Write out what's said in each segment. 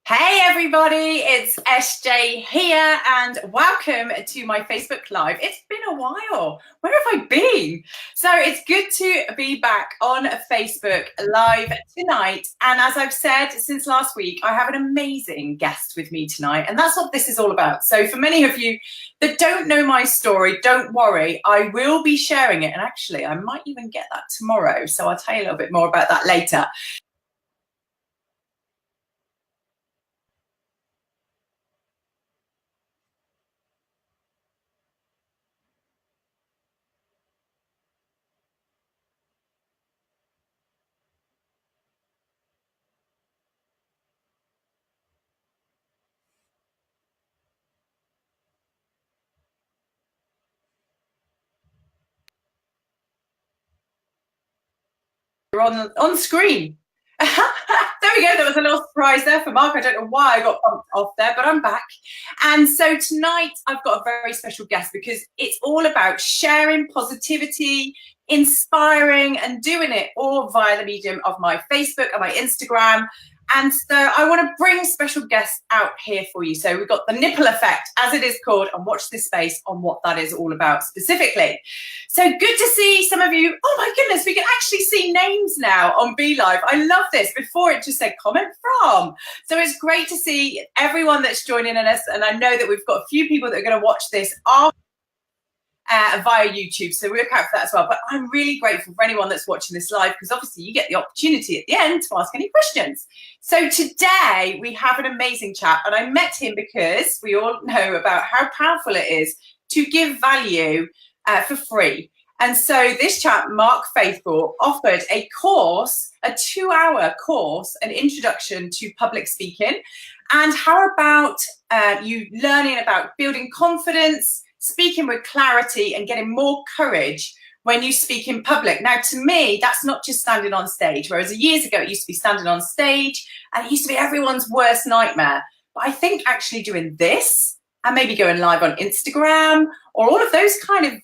Hey everybody, it's SJ here and welcome to my Facebook Live. It's been a while. Where have I been? So it's good to be back on Facebook Live tonight. And as I've said since last week, I have an amazing guest with me tonight. And that's what this is all about. So for many of you that don't know my story, don't worry. I will be sharing it. And actually, I might even get that tomorrow. So I'll tell you a little bit more about that later. You're on screen. There we go. There was a little surprise there for Mark. I don't know why I got bumped off there, but I'm back. And so tonight I've got a very special guest because it's all about sharing positivity, inspiring, and doing it all via the medium of my Facebook and my Instagram. And so I want to bring special guests out here for you. So we've got the Nipple Effect, as it is called, and watch this space on what that is all about specifically. So good to see some of you. Oh my goodness, we can actually see names now on Be Live. I love this. Before it just said comment from. So it's great to see everyone that's joining us. And I know that we've got a few people that are going to watch this after. Via YouTube, so we look out for that as well. But I'm really grateful for anyone that's watching this live because obviously you get the opportunity at the end to ask any questions. So today we have an amazing chap, and I met him because we all know about how powerful it is to give value for free. And so this chap, Mark Faithfull, offered a course, a 2-hour course, an introduction to public speaking. And how about you learning about building confidence, speaking with clarity, and getting more courage when you speak in public. Now, to me, that's not just standing on stage, whereas years ago, it used to be standing on stage and it used to be everyone's worst nightmare. But I think actually doing this and maybe going live on Instagram or all of those kind of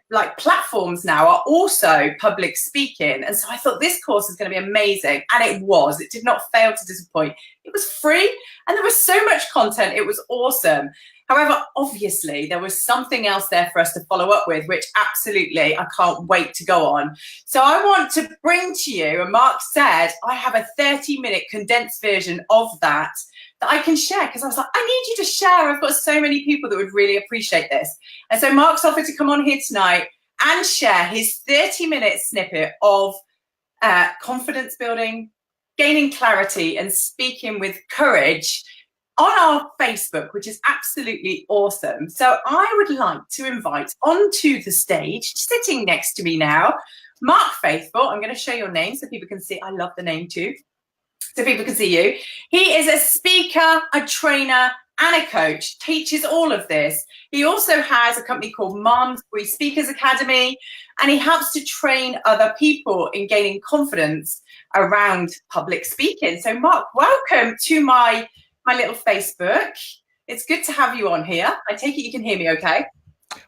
like platforms now are also public speaking. And so I thought this course is going to be amazing. And it was. It did not fail to disappoint. It was free and there was so much content. It was awesome. However, obviously, there was something else there for us to follow up with, which absolutely I can't wait to go on. So I want to bring to you, and Mark said, I have a 30-minute condensed version of that I can share, because I was like, I need you to share. I've got so many people that would really appreciate this. And so Mark's offered to come on here tonight and share his 30-minute snippet of confidence building, gaining clarity, and speaking with courage on our Facebook, which is absolutely awesome. So I would like to invite onto the stage, sitting next to me now, Mark Faithfull. I'm going to show your name so people can see. I love the name too, so people can see you. He is a speaker, a trainer, and a coach, teaches all of this. He also has a company called Mom's Free Speakers Academy, and he helps to train other people in gaining confidence around public speaking. So Mark, welcome to my little Facebook. It's good to have you on here. I take it you can hear me okay?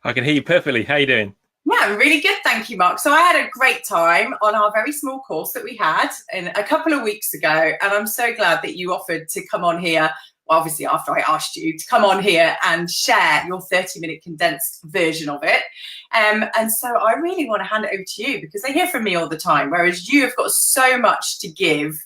I can hear you perfectly. How you doing? Yeah, I'm really good, thank you, Mark. So I had a great time on our very small course that we had a couple of weeks ago, and I'm so glad that you offered to come on here, well, obviously after I asked you to come on here and share your 30-minute condensed version of it. And so I really want to hand it over to you because they hear from me all the time, whereas you have got so much to give.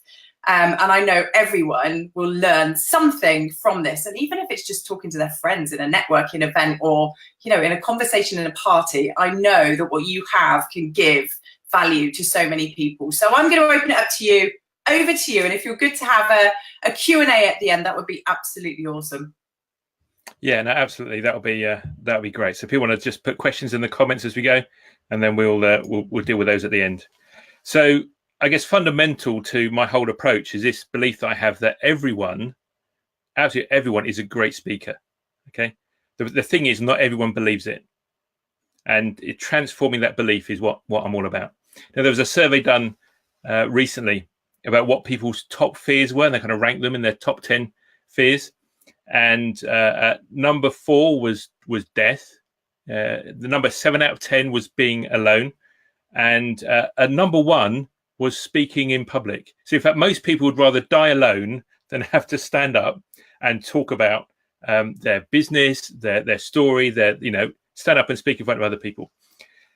And I know everyone will learn something from this. And even if it's just talking to their friends in a networking event or, you know, in a conversation in a party, I know that what you have can give value to so many people. So I'm going to open it up to you, over to you. And if you're good to have a Q&A at the end, that would be absolutely awesome. Yeah, no, absolutely. That'll be great. So if you want to just put questions in the comments as we go, and then we'll deal with those at the end. So I guess fundamental to my whole approach is this belief that I have that everyone, absolutely everyone, is a great speaker. Okay, the thing is, not everyone believes it, and transforming that belief is what I'm all about. Now, there was a survey done recently about what people's top fears were, and they kind of ranked them in their top 10 fears. And number 4 was death. The number 7 out of 10 was being alone, and number 1 was speaking in public. So in fact, most people would rather die alone than have to stand up and talk about their business, their story, stand up and speak in front of other people.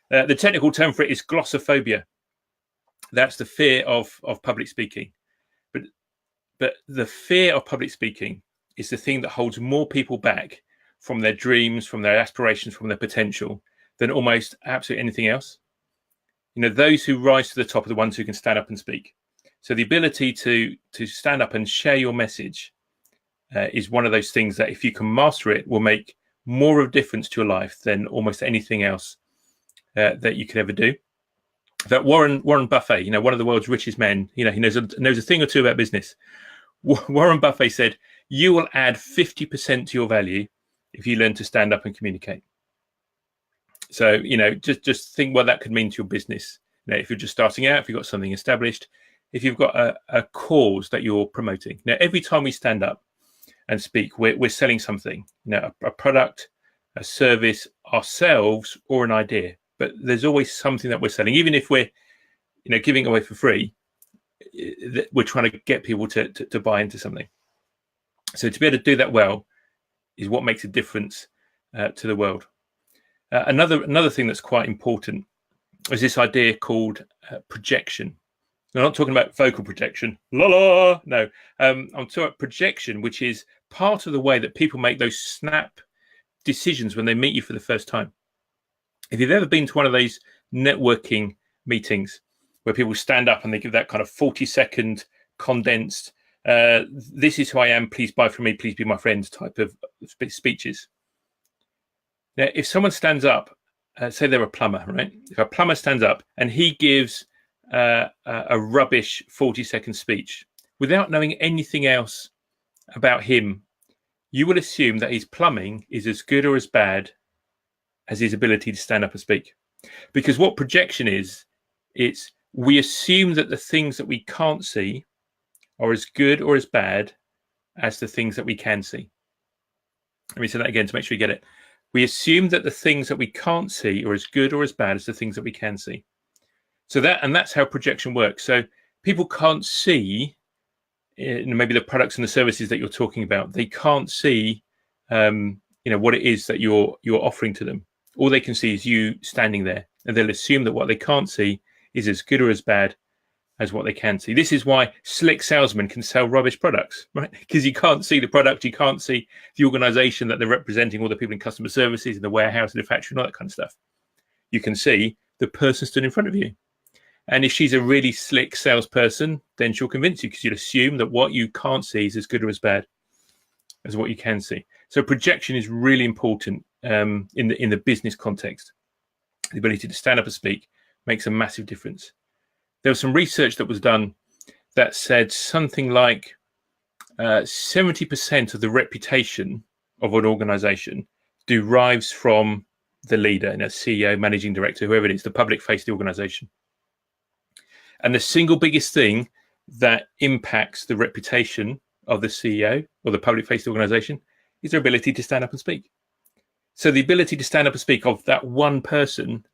The technical term for it is glossophobia. That's the fear of public speaking. But the fear of public speaking is the thing that holds more people back from their dreams, from their aspirations, from their potential than almost absolutely anything else. Those who rise to the top are the ones who can stand up and speak. So the ability to stand up and share your message is one of those things that, if you can master it, will make more of a difference to your life than almost anything else that you could ever do. That Warren Buffett, one of the world's richest men, he knows a thing or two about business. Warren Buffett said, "You will add 50% to your value if you learn to stand up and communicate." So, just think what that could mean to your business. If you're just starting out, if you've got something established, if you've got a cause that you're promoting. Now, every time we stand up and speak, we're selling something, a product, a service, ourselves, or an idea. But there's always something that we're selling, even if we're, giving away for free. We're trying to get people to buy into something. So to be able to do that well is what makes a difference to the world. Another thing that's quite important is this idea called projection. I'm not talking about vocal projection. No, I'm talking about projection, which is part of the way that people make those snap decisions when they meet you for the first time. If you've ever been to one of those networking meetings where people stand up and they give that kind of 40-second condensed, this is who I am, please buy from me, please be my friend type of speeches. Now, if someone stands up, say they're a plumber, right? If a plumber stands up and he gives a rubbish 40-second speech without knowing anything else about him, you will assume that his plumbing is as good or as bad as his ability to stand up and speak. Because what projection is, it's we assume that the things that we can't see are as good or as bad as the things that we can see. Let me say that again to make sure you get it. We assume that the things that we can't see are as good or as bad as the things that we can see. So that's how projection works. So people can't see, maybe the products and the services that you're talking about. They can't see, what it is that you're offering to them. All they can see is you standing there, and they'll assume that what they can't see is as good or as bad as what they can see. This is why slick salesmen can sell rubbish products, right? Because you can't see the product, you can't see the organization that they're representing, all the people in customer services, in the warehouse, in the factory, and all that kind of stuff. You can see the person stood in front of you. And if she's a really slick salesperson, then she'll convince you, because you'll assume that what you can't see is as good or as bad as what you can see. So projection is really important in the business context. The ability to stand up and speak makes a massive difference. There was some research that was done that said something like 70% of the reputation of an organization derives from the leader, CEO, managing director, whoever it is, the public face of the organization. And the single biggest thing that impacts the reputation of the CEO or the public face of the organization is their ability to stand up and speak. So the ability to stand up and speak of that one person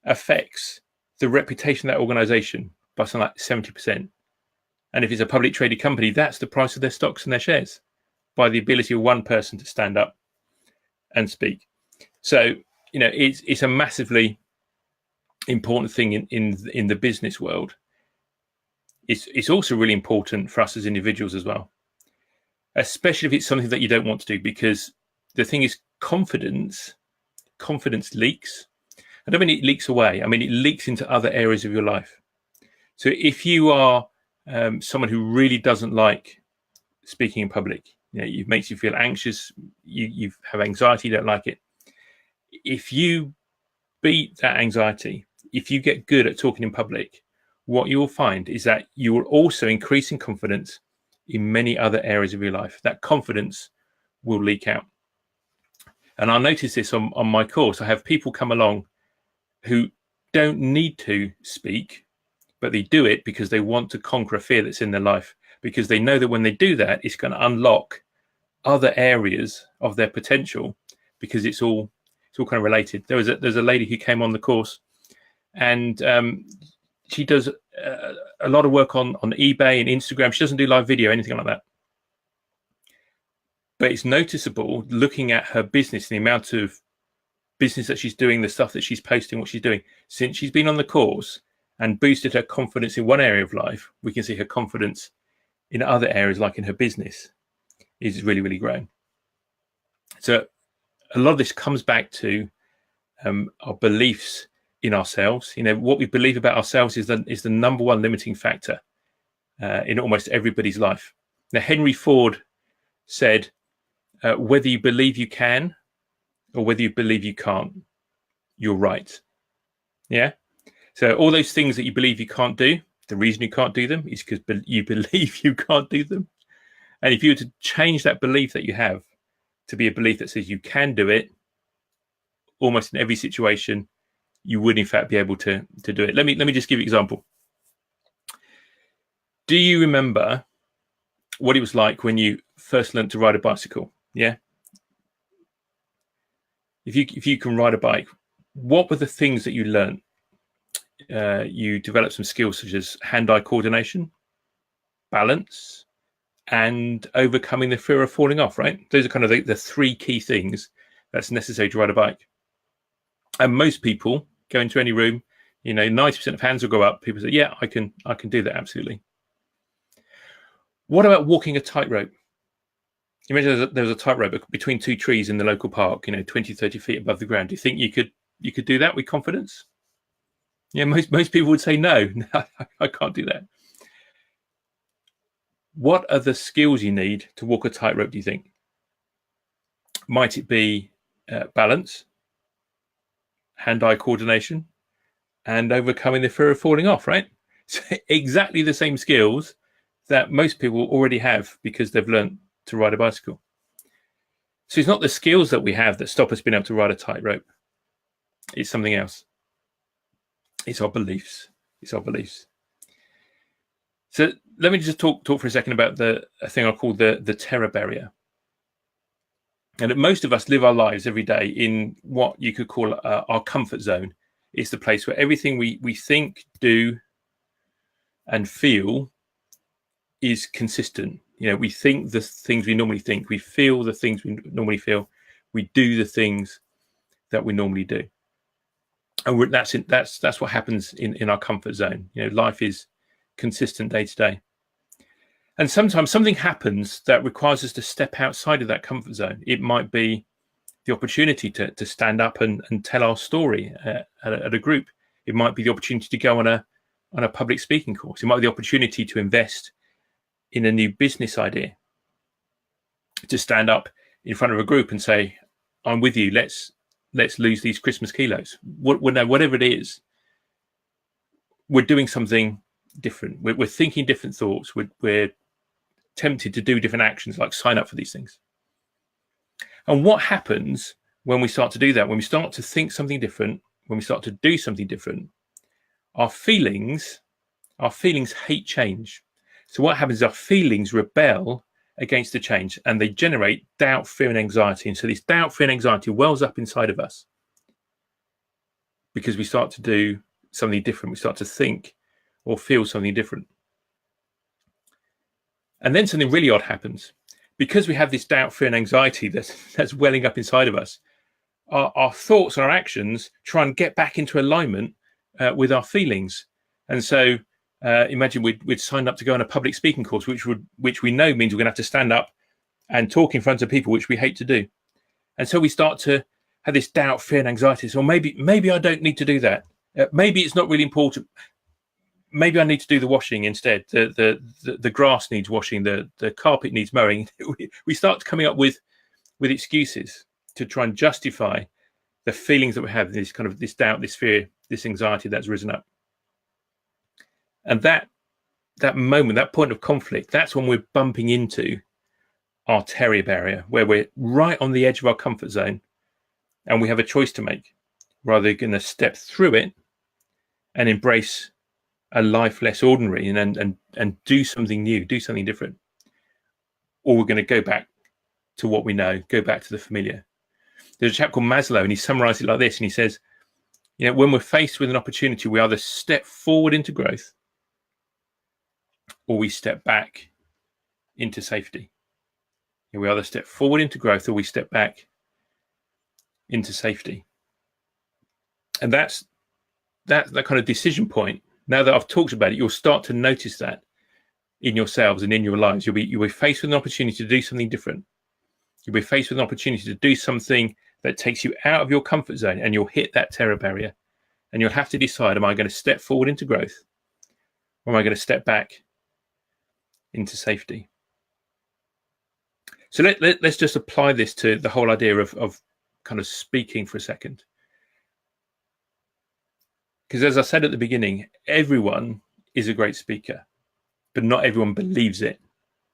affects the reputation of that organization by something like 70%. And if it's a public traded company, that's the price of their stocks and their shares, by the ability of one person to stand up and speak. So, it's a massively important thing in the business world. It's also really important for us as individuals as well, especially if it's something that you don't want to do, because the thing is, confidence leaks. I don't mean it leaks away. I mean, it leaks into other areas of your life. So if you are someone who really doesn't like speaking in public, it makes you feel anxious, you have anxiety, you don't like it. If you beat that anxiety, if you get good at talking in public, what you will find is that you will also increase in confidence in many other areas of your life. That confidence will leak out. And I notice this on my course. I have people come along who don't need to speak, but they do it because they want to conquer a fear that's in their life, because they know that when they do that, it's going to unlock other areas of their potential, because it's all kind of related. There's a lady who came on the course, and she does a lot of work on eBay and Instagram. She doesn't do live video, anything like that. But it's noticeable looking at her business, the amount of business that she's doing, the stuff that she's posting, what she's doing since she's been on the course and boosted her confidence in one area of life. We can see her confidence in other areas, like in her business, is really, really grown. So a lot of this comes back to our beliefs in ourselves. You know, what we believe about ourselves is the number one limiting factor in almost everybody's life. Now, Henry Ford said, whether you believe you can or whether you believe you can't, you're right. Yeah. So all those things that you believe you can't do, the reason you can't do them is because you believe you can't do them. And if you were to change that belief that you have to be a belief that says you can do it, almost in every situation, you would in fact be able to do it. Let me just give you an example. Do you remember what it was like when you first learned to ride a bicycle? Yeah. If you can ride a bike, what were the things that you learned? You developed some skills such as hand-eye coordination, balance, and overcoming the fear of falling off, right? Those are kind of the three key things that's necessary to ride a bike. And most people go into any room, 90% of hands will go up. People say, yeah, I can do that, absolutely. What about walking a tightrope? Imagine there was a tightrope between two trees in the local park, 20, 30 feet above the ground. Do you think you could do that with confidence? Yeah, most people would say no, I can't do that. What are the skills you need to walk a tightrope, do you think? Might it be balance, hand-eye coordination, and overcoming the fear of falling off, right? So exactly the same skills that most people already have because they've learned to ride a bicycle. So it's not the skills that we have that stop us being able to ride a tightrope. It's something else. It's our beliefs. It's our beliefs. So let me just talk for a second about a thing I call the terror barrier. And that most of us live our lives every day in what you could call our comfort zone. It's the place where everything we think, do, and feel is consistent. We think the things we normally think, we feel the things we normally feel, we do the things that we normally do. And that's what happens in our comfort zone. Life is consistent day to day. And sometimes something happens that requires us to step outside of that comfort zone. It might be the opportunity to stand up and tell our story at a group. It might be the opportunity to go on a public speaking course. It might be the opportunity to invest in a new business idea, to stand up in front of a group and say, I'm with you, let's lose these Christmas kilos. Whatever it is, we're doing something different. We're thinking different thoughts. We're tempted to do different actions, like sign up for these things. And what happens when we start to do that? When we start to think something different, when we start to do something different, our feelings hate change. So what happens is our feelings rebel against the change, and they generate doubt, fear, and anxiety. And so this doubt, fear, and anxiety wells up inside of us because we start to do something different. We start to think or feel something different. And then something really odd happens. Because we have this doubt, fear, and anxiety that's welling up inside of us, our thoughts and our actions try and get back into alignment with our feelings. And so imagine we'd signed up to go on a public speaking course, which we know means we're going to have to stand up and talk in front of people, which we hate to do. And so we start to have this doubt, fear, and anxiety. So maybe I don't need to do that. Maybe it's not really important. Maybe I need to do the washing instead. The grass needs washing. The carpet needs mowing. We start coming up with excuses to try and justify the feelings that we have, this doubt, this fear, this anxiety that's risen up. And that moment, that point of conflict, that's when we're bumping into our terror barrier, where we're right on the edge of our comfort zone, and we have a choice to make. Rather than step through it and embrace a life less ordinary and do something new, do something different, or we're going to go back to what we know, go back to the familiar. There's a chap called Maslow, and he summarized it like this, and he says, when we're faced with an opportunity, we either step forward into growth or we step back into safety. We either step forward into growth or we step back into safety. And that's that kind of decision point. Now that I've talked about it, you'll start to notice that in yourselves and in your lives. You'll be faced with an opportunity to do something different. You'll be faced with an opportunity to do something that takes you out of your comfort zone, and you'll hit that terror barrier. And you'll have to decide, am I going to step forward into growth, or am I going to step back into safety? So let's just apply this to the whole idea of kind of speaking for a second. Because as I said at the beginning, everyone is a great speaker, but not everyone believes it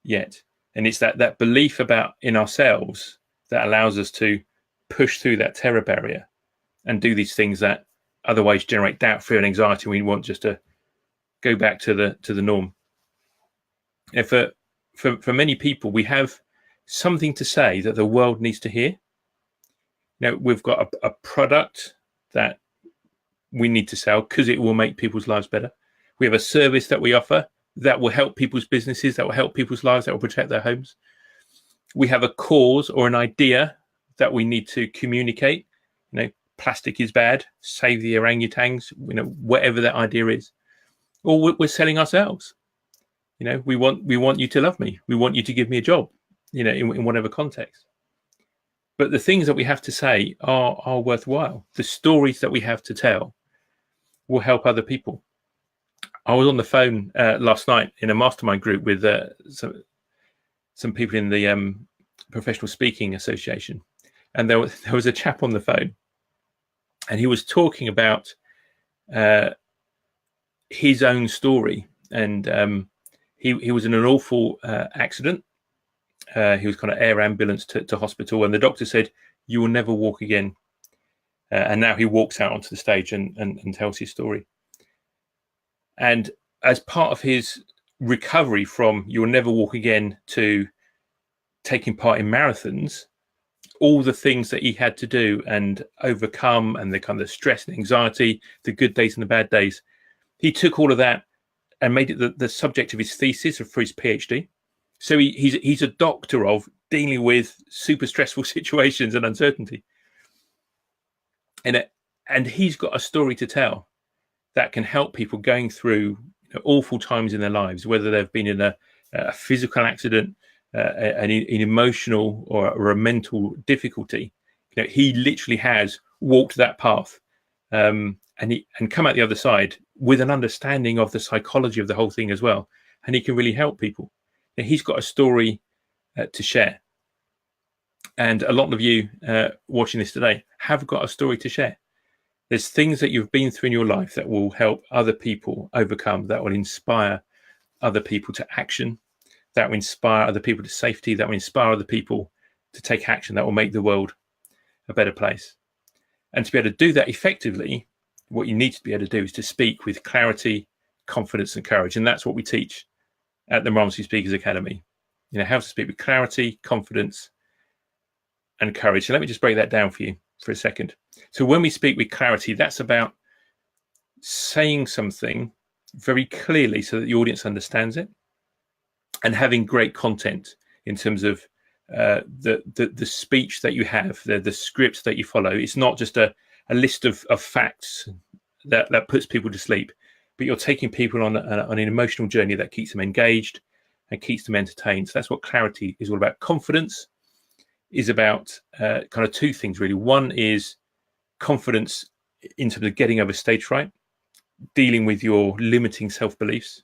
yet. And it's that belief in ourselves that allows us to push through that terror barrier and do these things that otherwise generate doubt, fear, and anxiety. We want just to go back to the norm. And for many people, we have something to say that the world needs to hear. Now, we've got a product that we need to sell because it will make people's lives better. We have a service that we offer that will help people's businesses, that will help people's lives, that will protect their homes. We have a cause or an idea that we need to communicate. Plastic is bad, save the orangutans, whatever that idea is. Or we're selling ourselves. We want you to love me. We want you to give me a job, in whatever context. But the things that we have to say are worthwhile. The stories that we have to tell will help other people. I was on the phone last night in a mastermind group with some people in the Professional Speaking Association. And there was a chap on the phone, and he was talking about his own story. And he was in an awful accident. He was kind of air ambulance to hospital, and the doctor said, "You will never walk again." And now he walks out onto the stage and tells his story. And as part of his recovery from "you will never walk again" to taking part in marathons, all the things that he had to do and overcome, and the kind of stress and anxiety, the good days and the bad days, he took all of that and made it the subject of his thesis for his PhD. So he's a doctor of dealing with super stressful situations and uncertainty. And he's got a story to tell that can help people going through awful times in their lives, whether they've been in a physical accident, an emotional or a mental difficulty. He literally has walked that path and come out the other side with an understanding of the psychology of the whole thing as well. And he can really help people. He's got a story to share. And a lot of you watching this today have got a story to share. There's things that you've been through in your life that will help other people overcome, that will inspire other people to action, that will inspire other people to safety, that will inspire other people to take action, that will make the world a better place. And to be able to do that effectively, what you need to be able to do is to speak with clarity, confidence, and courage. And that's what we teach at the Marvelous Speakers Academy. How to speak with clarity, confidence, and courage. So let me just break that down for you for a second. So when we speak with clarity, that's about saying something very clearly so that the audience understands it, and having great content in terms of the speech that you have, the script that you follow. It's not just a list of facts that puts people to sleep, but you're taking people on an emotional journey that keeps them engaged and keeps them entertained. So that's what clarity is all about. Confidence is about kind of two things, really. One is confidence in terms of getting over stage fright, dealing with your limiting self-beliefs,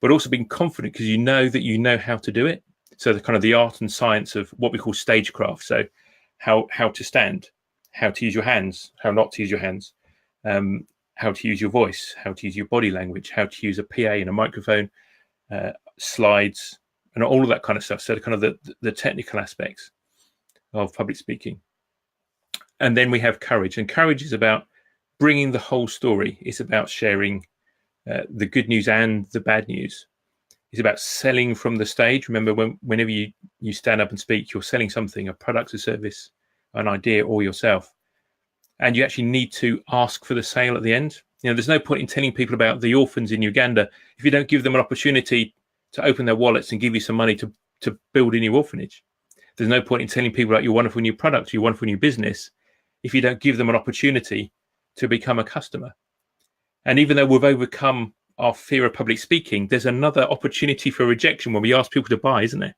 but also being confident because you know how to do it. So the kind of the art and science of what we call stagecraft. So how to stand, how to use your hands, how not to use your hands, how to use your voice, how to use your body language, how to use a PA and a microphone, slides, and all of that kind of stuff. So the kind of the technical aspects of public speaking. And then we have courage, and courage is about bringing the whole story. It's about sharing the good news and the bad news. It's about selling from the stage. Remember, whenever you stand up and speak, you're selling something, a product, a service, an idea, or yourself. And you actually need to ask for the sale at the end. There's no point in telling people about the orphans in Uganda if you don't give them an opportunity to open their wallets and give you some money to build a new orphanage. There's no point in telling people about your wonderful new product, your wonderful new business, if you don't give them an opportunity to become a customer. And even though we've overcome our fear of public speaking, there's another opportunity for rejection when we ask people to buy, isn't there?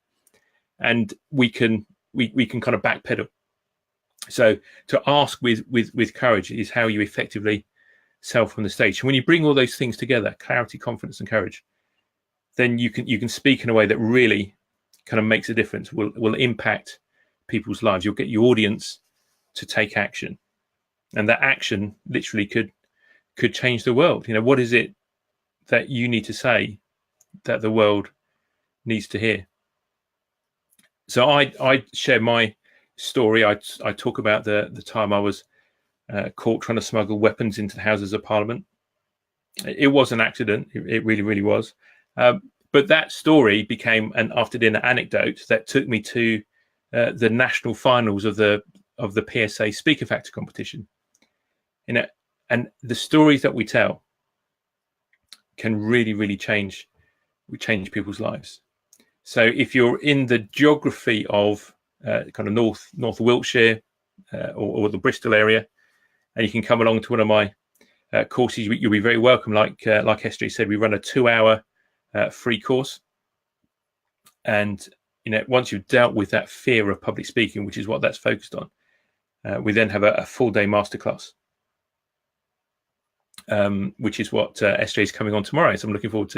And we can kind of backpedal. So to ask with courage is how you effectively sell from the stage. And when you bring all those things together, clarity, confidence, and courage, then you can speak in a way that really kind of makes a difference, will impact people's lives. You'll get your audience to take action, and that action literally could change the world. You know, what is it that you need to say that the world needs to hear? So I share my story. I talk about the time I was caught trying to smuggle weapons into the Houses of Parliament. It was an accident. It really, really was. But that story became an after dinner anecdote that took me to the national finals of the PSA Speaker Factor competition. You know, and the stories that we tell can really, really change people's lives. So if you're in the geography of kind of North Wiltshire or the Bristol area, and you can come along to one of my courses, you'll be very welcome. Like Sj said, we run a 2-hour free course. And you know, once you've dealt with that fear of public speaking, which is what that's focused on, we then have a full-day masterclass, which is what Sj is coming on tomorrow. So I'm looking forward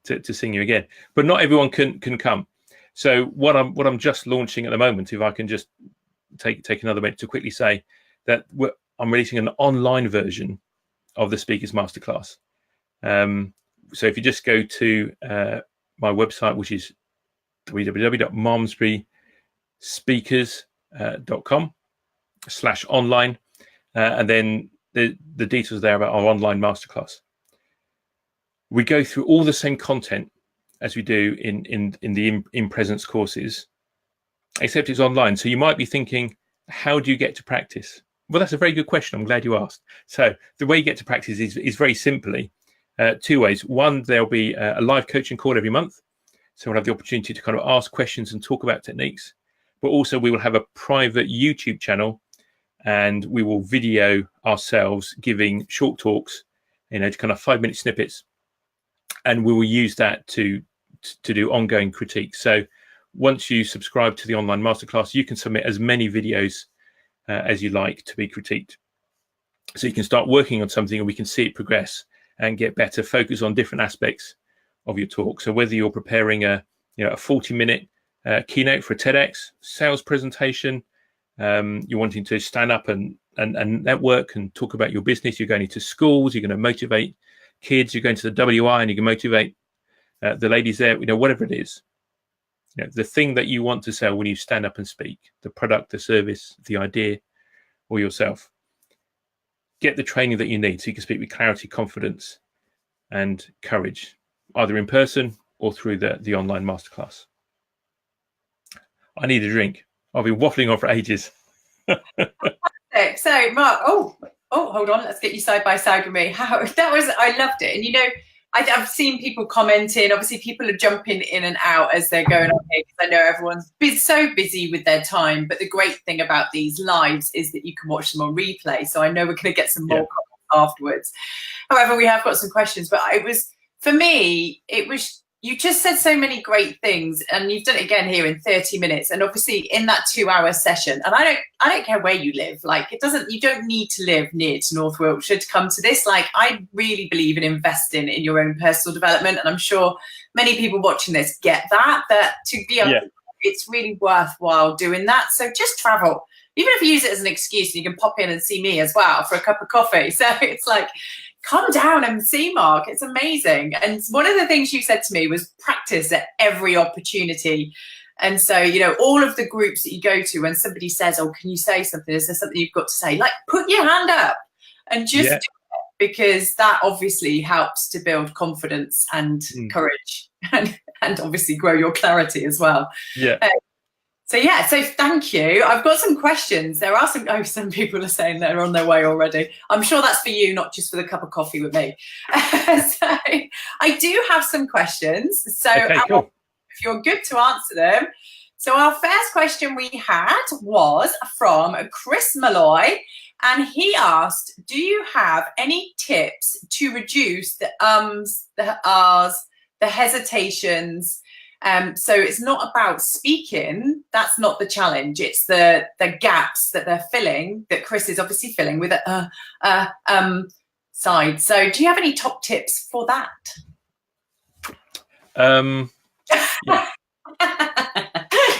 to seeing you again. But not everyone can come. So what I'm just launching at the moment, if I can just take another minute to quickly say that I'm releasing an online version of the Speakers Masterclass. So if you just go to my website, which is www.malmesburyspeakers.com/online, and then the details there about our online masterclass. We go through all the same content as we do in the in presence courses, except it's online. So you might be thinking, how do you get to practice? Well, that's a very good question. I'm glad you asked. So the way you get to practice is very simply 2 ways. One, there'll be a live coaching call every month. So we'll have the opportunity to kind of ask questions and talk about techniques. But also we will have a private YouTube channel, and we will video ourselves giving short talks, you know, kind of 5-minute snippets. And we will use that to do ongoing critique. So once you subscribe to the online masterclass, you can submit as many videos as you like to be critiqued. So you can start working on something and we can see it progress and get better, focus on different aspects of your talk. So whether you're preparing a 40-minute keynote for a TEDx, sales presentation, you're wanting to stand up and network and talk about your business, you're going into schools, you're going to motivate kids, you're going to the WI and you can motivate the ladies there, you know, whatever it is. You know, the thing that you want to sell when you stand up and speak, the product, the service, the idea, or yourself. Get the training that you need so you can speak with clarity, confidence, and courage, either in person or through the online masterclass. I need a drink. I've been waffling on for ages. So, Mark, hold on. Let's get you side by side with me. I loved it. And, you know, I've seen people commenting. Obviously, people are jumping in and out as they're going on here because I know everyone's so busy with their time. But the great thing about these lives is that you can watch them on replay. So I know we're going to get some more comments afterwards. However, we have got some questions. But for me, you just said so many great things, and you've done it again here in 30 minutes. And obviously in that 2-hour session, and I don't care where you live, like you don't need to live near to North Wiltshire to come to this. Like, I really believe in investing in your own personal development. And I'm sure many people watching this get that to be able to, it's really worthwhile doing that. So just travel, even if you use it as an excuse, you can pop in and see me as well for a cup of coffee. So it's like, come down and see Mark. It's amazing. And one of the things you said to me was practice at every opportunity. And so, you know, all of the groups that you go to, when somebody says, oh, can you say something? Is there something you've got to say? Like, put your hand up and just do it, because that obviously helps to build confidence and courage and obviously grow your clarity as well. Yeah. So thank you. I've got some questions. There are some people are saying they're on their way already. I'm sure that's for you, not just for the cup of coffee with me. So I do have some questions. So cool. If you're good to answer them, So our first question we had was from Chris Malloy, and he asked, do you have any tips to reduce the ums, the ahs, the hesitations? So it's not about speaking, that's not the challenge, it's the gaps that they're filling, that Chris is obviously filling with a side. So do you have any top tips for that? Yeah.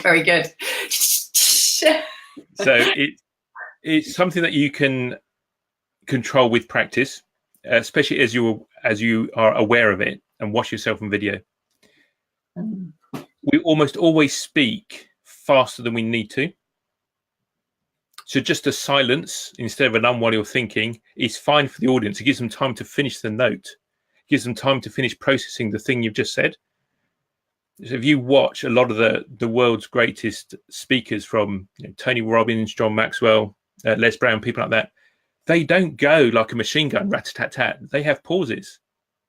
Very good. So it's something that you can control with practice, especially as you are aware of it and watch yourself on video. We almost always speak faster than we need to. So just a silence instead of an while you're thinking is fine for the audience. It gives them time to finish the note. It gives them time to finish processing the thing you've just said. So if you watch a lot of the world's greatest speakers from Tony Robbins, John Maxwell, Les Brown, people like that, they don't go like a machine gun, rat-a-tat-tat. They have pauses.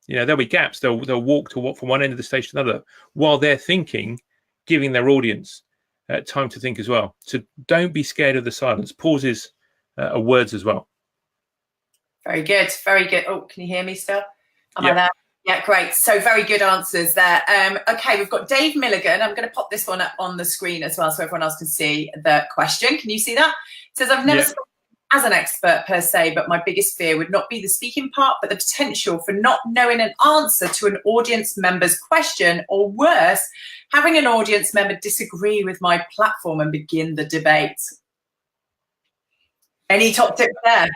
There'll be gaps. They'll walk from one end of the stage to another while they're thinking, giving their audience time to think as well. So don't be scared of the silence. Pauses are words as well. Very good. Very good. Oh, can you hear me still? Am I there? Yeah, great. So very good answers there. Okay, we've got Dave Milligan. I'm going to pop this one up on the screen as well so everyone else can see the question. Can you see that? It says, I've never spoken as an expert per se, but my biggest fear would not be the speaking part, but the potential for not knowing an answer to an audience member's question, or worse, having an audience member disagree with my platform and begin the debate. Any top tips there?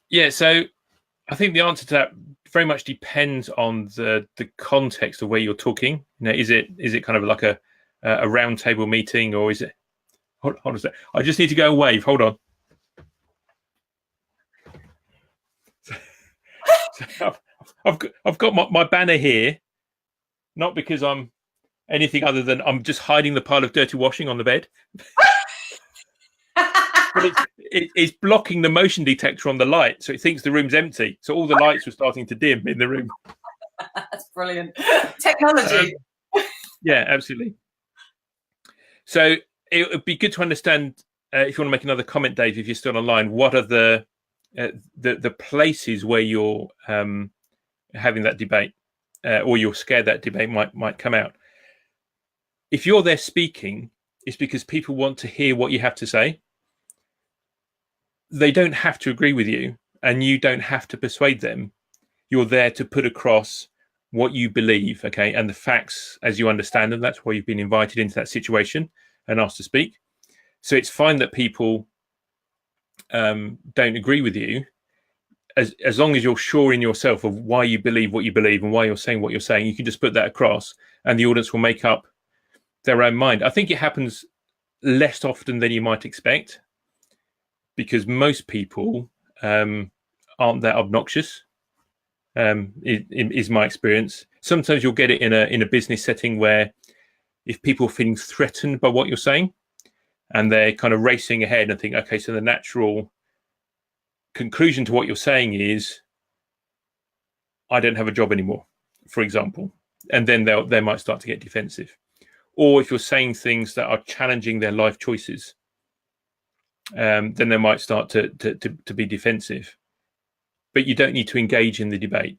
Yeah, so I think the answer to that very much depends on the context of where you're talking. Is it kind of like a round table meeting, or is it? Hold on a sec. I just need to go and wave. Hold on. So I've got my banner here, not because I'm anything other than I'm just hiding the pile of dirty washing on the bed. But it's blocking the motion detector on the light, so it thinks the room's empty. So all the lights were starting to dim in the room. That's brilliant. Technology. Yeah, absolutely. So it would be good to understand, if you want to make another comment, Dave, if you're still online, what are the places where you're having that debate, or you're scared that debate might come out. If you're there speaking, it's because people want to hear what you have to say. They don't have to agree with you, and you don't have to persuade them. You're there to put across what you believe, okay, and the facts as you understand them. That's why you've been invited into that situation and asked to speak. So it's fine that people don't agree with you, as long as you're sure in yourself of why you believe what you believe and why you're saying what you're saying. You can just put that across, and the audience will make up their own mind. I think it happens less often than you might expect, because most people aren't that obnoxious. Is my experience. Sometimes you'll get it in a business setting where if people are feeling threatened by what you're saying, and they're kind of racing ahead and think, okay, so the natural conclusion to what you're saying is, I don't have a job anymore, for example, and then they might start to get defensive. Or if you're saying things that are challenging their life choices, then they might start to be defensive. But you don't need to engage in the debate.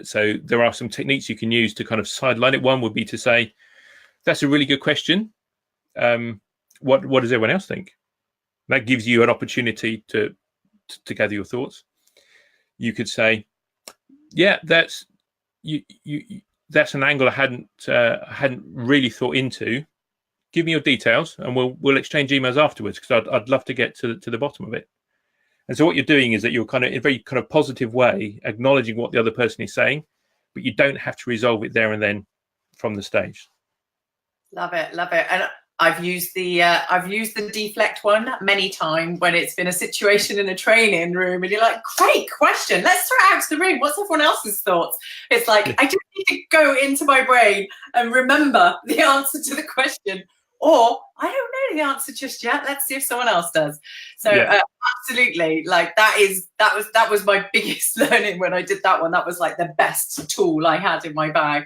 So there are some techniques you can use to kind of sideline it. One would be to say, that's a really good question. What does everyone else think? That gives you an opportunity to gather your thoughts. You could say, yeah, that's an angle I hadn't really thought into. Give me your details, and we'll exchange emails afterwards, because I'd love to get to the bottom of it. And so what you're doing is that you're kind of in a very kind of positive way acknowledging what the other person is saying, but you don't have to resolve it there and then from the stage. Love it, love it. And I've used the deflect one many times when it's been a situation in a training room, and you're like, great question, let's throw it out to the room. What's everyone else's thoughts? It's like, I just need to go into my brain and remember the answer to the question or I don't know the answer just yet. Let's see if someone else does. So absolutely, like that was my biggest learning when I did that one. That was like the best tool I had in my bag.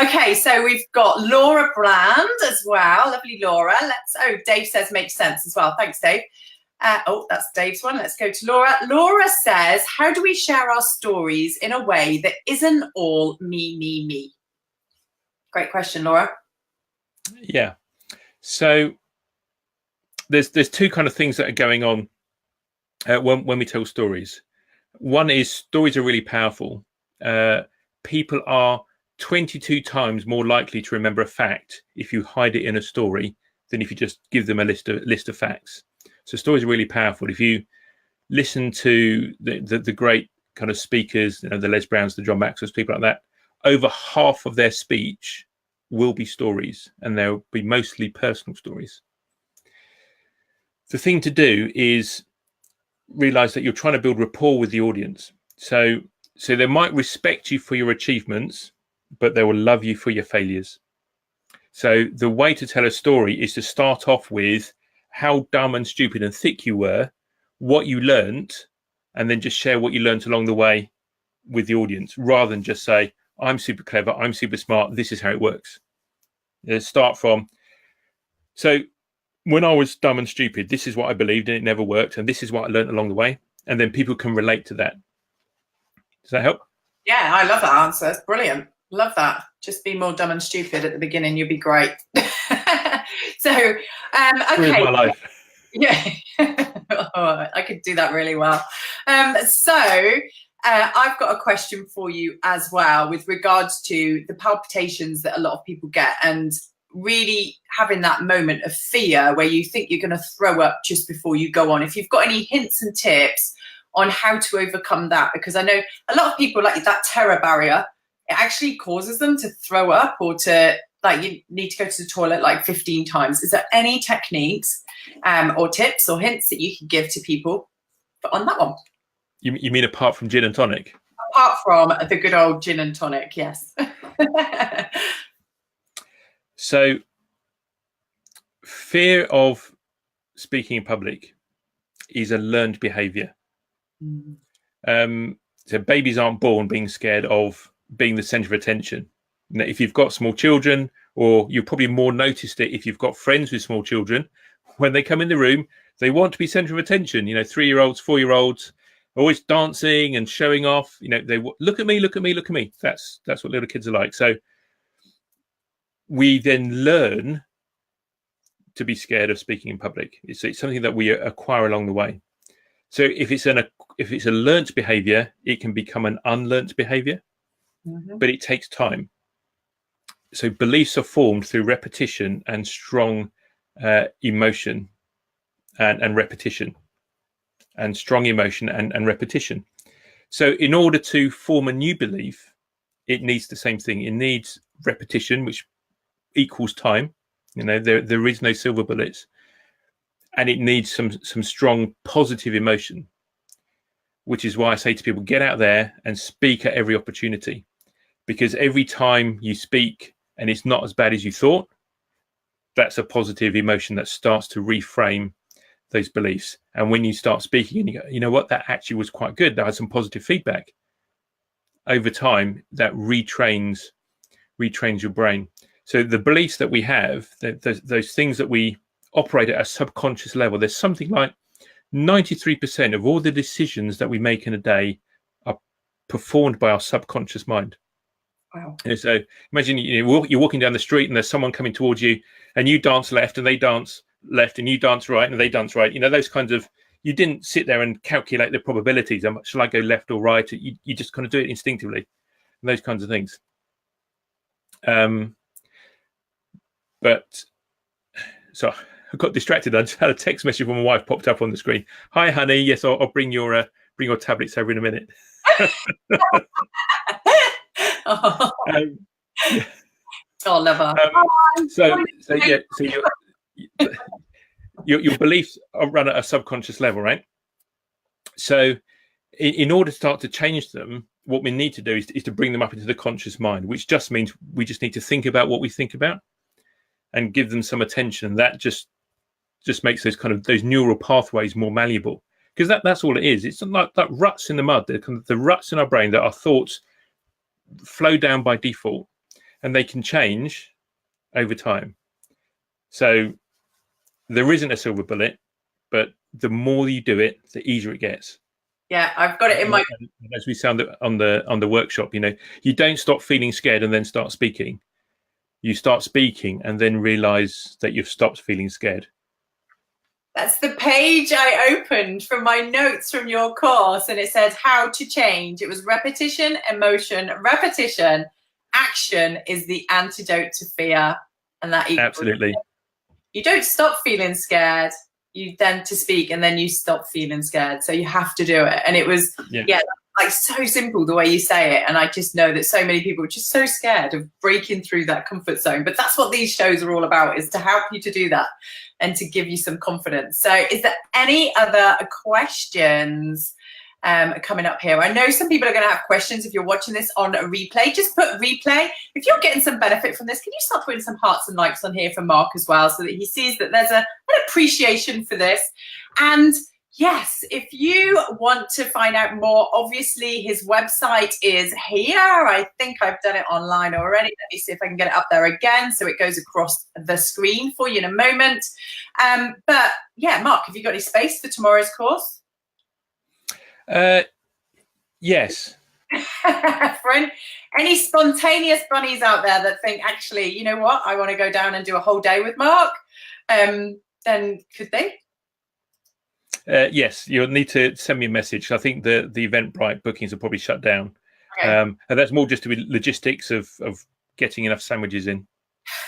Okay, so we've got Laura Brand as well. Lovely Laura. Dave says makes sense as well. Thanks, Dave. That's Dave's one. Let's go to Laura. Laura says, how do we share our stories in a way that isn't all me, me, me? Great question, Laura. Yeah. So there's two kind of things that are going on when we tell stories. One is stories are really powerful. People are 22 times more likely to remember a fact if you hide it in a story than if you just give them a list of facts. So stories are really powerful. If you listen to the great kind of speakers, the Les Browns, the John Maxwells, people like that, over half of their speech will be stories, and they'll be mostly personal stories. The thing to do is realize that you're trying to build rapport with the audience. So they might respect you for your achievements, but they will love you for your failures. So the way to tell a story is to start off with how dumb and stupid and thick you were, what you learned, and then just share what you learned along the way with the audience, rather than just say, I'm super clever, I'm super smart, this is how it works. Start from, so when I was dumb and stupid, this is what I believed and it never worked, and this is what I learned along the way, and then people can relate to that. Does that help? Yeah, I love that answer. It's brilliant. Love that. Just be more dumb and stupid at the beginning, you'll be great. So, okay. My life. Yeah, I could do that really well. I've got a question for you as well with regards to the palpitations that a lot of people get, and really having that moment of fear where you think you're going to throw up just before you go on. If you've got any hints and tips on how to overcome that, because I know a lot of people like that terror barrier, it actually causes them to throw up or to, like, you need to go to the toilet like 15 times. Is there any techniques or tips or hints that you can give to people on that one? You mean apart from gin and tonic? Apart from the good old gin and tonic, yes. So fear of speaking in public is a learned behavior. So babies aren't born being scared of being the center of attention. Now, if you've got small children, or you've probably more noticed it if you've got friends with small children, when they come in the room, they want to be center of attention. 3-year-olds, 4-year-olds, always dancing and showing off. They look at me, look at me, look at me. That's what little kids are like. So we then learn to be scared of speaking in public. It's something that we acquire along the way. So if it's a learnt behavior, it can become an unlearnt behavior, but it takes time. So beliefs are formed through repetition and strong emotion and repetition, and strong emotion and repetition. So in order to form a new belief, it needs the same thing. It needs repetition, which equals time. There is no silver bullets. And it needs some strong positive emotion, which is why I say to people, get out there and speak at every opportunity. Because every time you speak and it's not as bad as you thought, that's a positive emotion that starts to reframe those beliefs. And when you start speaking and you go, you know what, that actually was quite good, that had some positive feedback, over time that retrains your brain. So the beliefs that we have, those things that we operate at a subconscious level, there's something like 93% of all the decisions that we make in a day are performed by our subconscious mind. Wow. So imagine you're walking down the street and there's someone coming towards you, and you dance left and they dance left, and you dance right and they dance right. Those kinds of, you didn't sit there and calculate the probabilities. Shall I go left or right? You just kind of do it instinctively, and those kinds of things. But so I got distracted. I just had a text message from my wife popped up on the screen. Hi, honey. Yes, I'll bring your tablets over in a minute. Oh, Yeah. Oh, love her. So your beliefs are run at a subconscious level, right? So in order to start to change them, what we need to do is to bring them up into the conscious mind, which just means we just need to think about what we think about. and give them some attention. And that just makes those neural pathways more malleable, because that's all it is. It's like ruts in the mud, the ruts in our brain that our thoughts flow down by default, and they can change over time. So there isn't a silver bullet, but the more you do it, the easier it gets. Yeah, I've got it in my. And as we sound on the workshop, you don't stop feeling scared and then start speaking. You start speaking and then realize that you've stopped feeling scared. That's the page I opened from my notes from your course, and it said how to change. It was repetition, emotion, repetition. Action is the antidote to fear, and that equals. Absolutely. You don't stop feeling scared. You then to speak, and then you stop feeling scared. So you have to do it. And it was like so simple the way you say it. And I just know that so many people are just so scared of breaking through that comfort zone. But that's what these shows are all about, is to help you to do that and to give you some confidence. So is there any other questions coming up here? I know some people are going to have questions if you're watching this on a replay. Just put replay. If you're getting some benefit from this, can you start putting some hearts and likes on here for Mark as well, so that he sees that there's an appreciation for this. And yes, if you want to find out more, obviously his website is here. I think I've done it online already. Let me see if I can get it up there again so it goes across the screen for you in a moment. But yeah, Mark, have you got any space for tomorrow's course? Yes. For any spontaneous bunnies out there that think, actually, you know what, I want to go down and do a whole day with Mark, then could they? Yes, you'll need to send me a message. I think the Eventbrite bookings are probably shut down. Okay. And that's more just to be logistics of getting enough sandwiches in.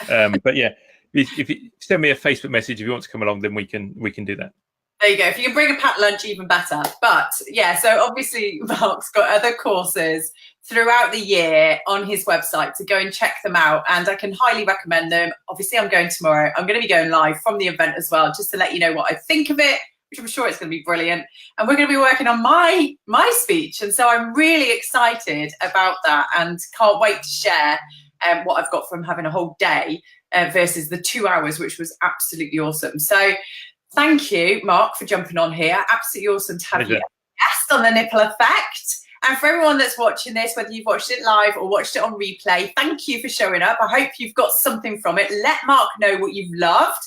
But yeah, if you send me a Facebook message if you want to come along, then we can do that. There you go. If you can bring a packed lunch, even better. But yeah, so obviously Mark's got other courses throughout the year on his website, to go and check them out. And I can highly recommend them. Obviously, I'm going tomorrow. I'm going to be going live from the event as well, just to let you know what I think of it, which I'm sure it's going to be brilliant. And we're going to be working on my speech. And so I'm really excited about that, and can't wait to share what I've got from having a whole day versus the 2 hours, which was absolutely awesome. So thank you, Mark, for jumping on here. Absolutely awesome to have you as a guest on the Nipple Effect. And for everyone that's watching this, whether you've watched it live or watched it on replay, thank you for showing up. I hope you've got something from it. Let Mark know what you've loved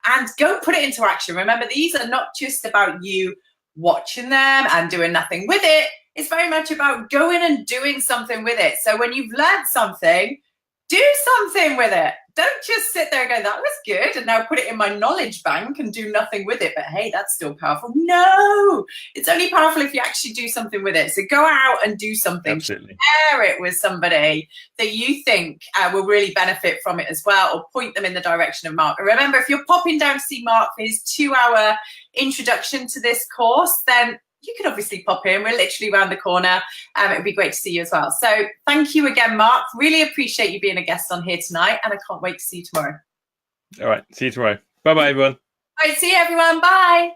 and go put it into action. Remember, these are not just about you watching them and doing nothing with it. It's very much about going and doing something with it. So when you've learned something, do something with it. Don't just sit there and go, that was good, and now put it in my knowledge bank and do nothing with it. But hey, that's still powerful. No, it's only powerful if you actually do something with it. So go out and do something. Absolutely. Share it with somebody that you think will really benefit from it as well, or point them in the direction of Mark. And remember, if you're popping down to see Mark for his 2-hour introduction to this course, then you could obviously pop in. We're literally around the corner. It'd be great to see you as well. So thank you again, Mark. Really appreciate you being a guest on here tonight, and I can't wait to see you tomorrow. All right. See you tomorrow. Bye-bye, everyone. All right. See you, everyone. Bye.